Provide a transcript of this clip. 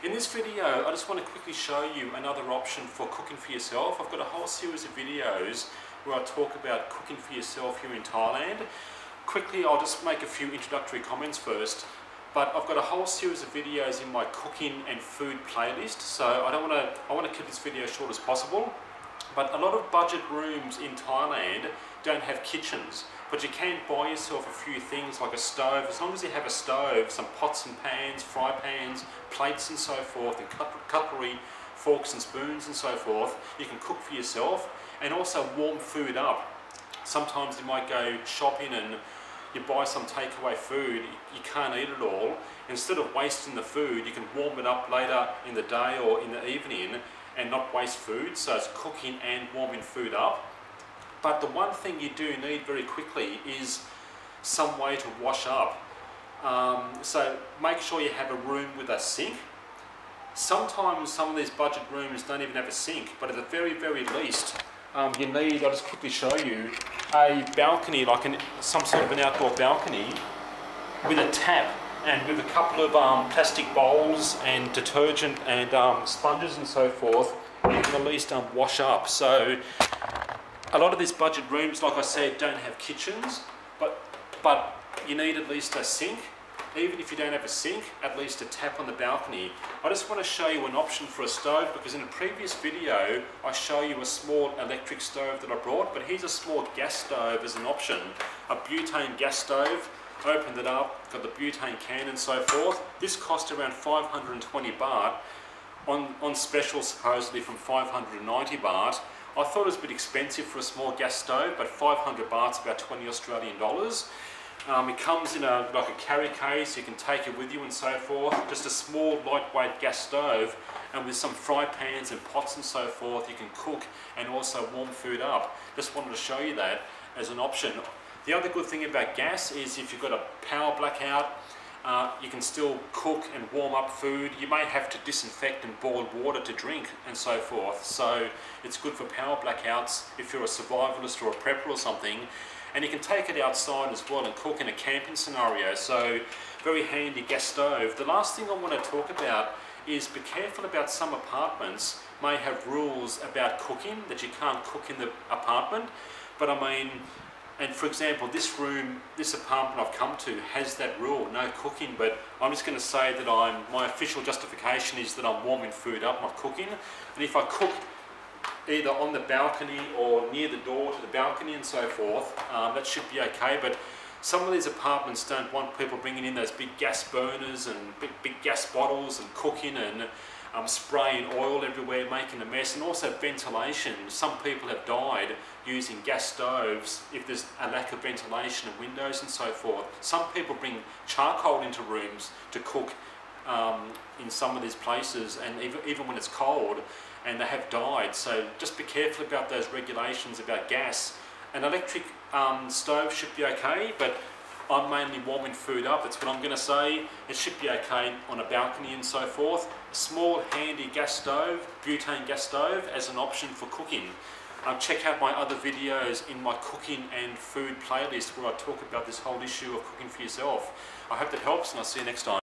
In this video, I just want to quickly show you another option for cooking for yourself. I've got a whole series of videos where I talk about cooking for yourself here in Thailand. Quickly, I'll just make a few introductory comments first. But I've got a whole series of videos in my cooking and food playlist, so I want to keep this video short as possible. But a lot of budget rooms in Thailand don't have kitchens, but you can buy yourself a few things like a stove. As long as you have a stove, some pots and pans, fry pans, plates and so forth, and cutlery, forks and spoons and so forth, you can cook for yourself and also warm food up. Sometimes you might go shopping and you buy some takeaway food, you can't eat it all. Instead of wasting the food, you can warm it up later in the day or in the evening and not waste food, so it's cooking and warming food up. But the one thing you do need very quickly is some way to wash up. So make sure you have a room with a sink. Sometimes some of these budget rooms don't even have a sink, but at the very, very least, you need, I'll just quickly show you, a balcony, like some sort of an outdoor balcony with a tap and with a couple of plastic bowls and detergent and sponges and so forth. You can at least wash up. So a lot of these budget rooms, like I said, don't have kitchens, but you need at least a sink. Even if you don't have a sink, at least a tap on the balcony. I just want to show you an option for a stove, because in a previous video I show you a small electric stove that I brought, but here's a small gas stove as an option. A butane gas stove, opened it up, got the butane can and so forth. This cost around 520 baht, on special supposedly from 590 baht. I thought it was a bit expensive for a small gas stove, but 500 baht's about 20 Australian dollars. It comes in like a carry case, you can take it with you and so forth. Just a small lightweight gas stove, and with some fry pans and pots and so forth, you can cook and also warm food up. Just wanted to show you that as an option. The other good thing about gas is if you've got a power blackout, you can still cook and warm up food. You may have to disinfect and boil water to drink and so forth. So it's good for power blackouts if you're a survivalist or a prepper or something. And you can take it outside as well and cook in a camping scenario. So very handy gas stove. The last thing I want to talk about is be careful about some apartments may have rules about cooking, that you can't cook in the apartment. But I mean, and for example, this apartment I've come to has that rule, no cooking, but I'm just going to say that my official justification is that I'm warming food up, not cooking. And if I cook either on the balcony or near the door to the balcony and so forth, that should be okay. But some of these apartments don't want people bringing in those big gas burners and big gas bottles and cooking and spraying oil everywhere, making a mess, and also ventilation. Some people have died using gas stoves if there's a lack of ventilation and windows and so forth. Some people bring charcoal into rooms to cook in some of these places, and even when it's cold, and they have died. So just be careful about those regulations about gas. An electric stove should be okay, but I'm mainly warming food up, that's what I'm going to say. It should be okay on a balcony and so forth. A small handy gas stove, butane gas stove, as an option for cooking. Check out my other videos in my cooking and food playlist where I talk about this whole issue of cooking for yourself. I hope that helps, and I'll see you next time.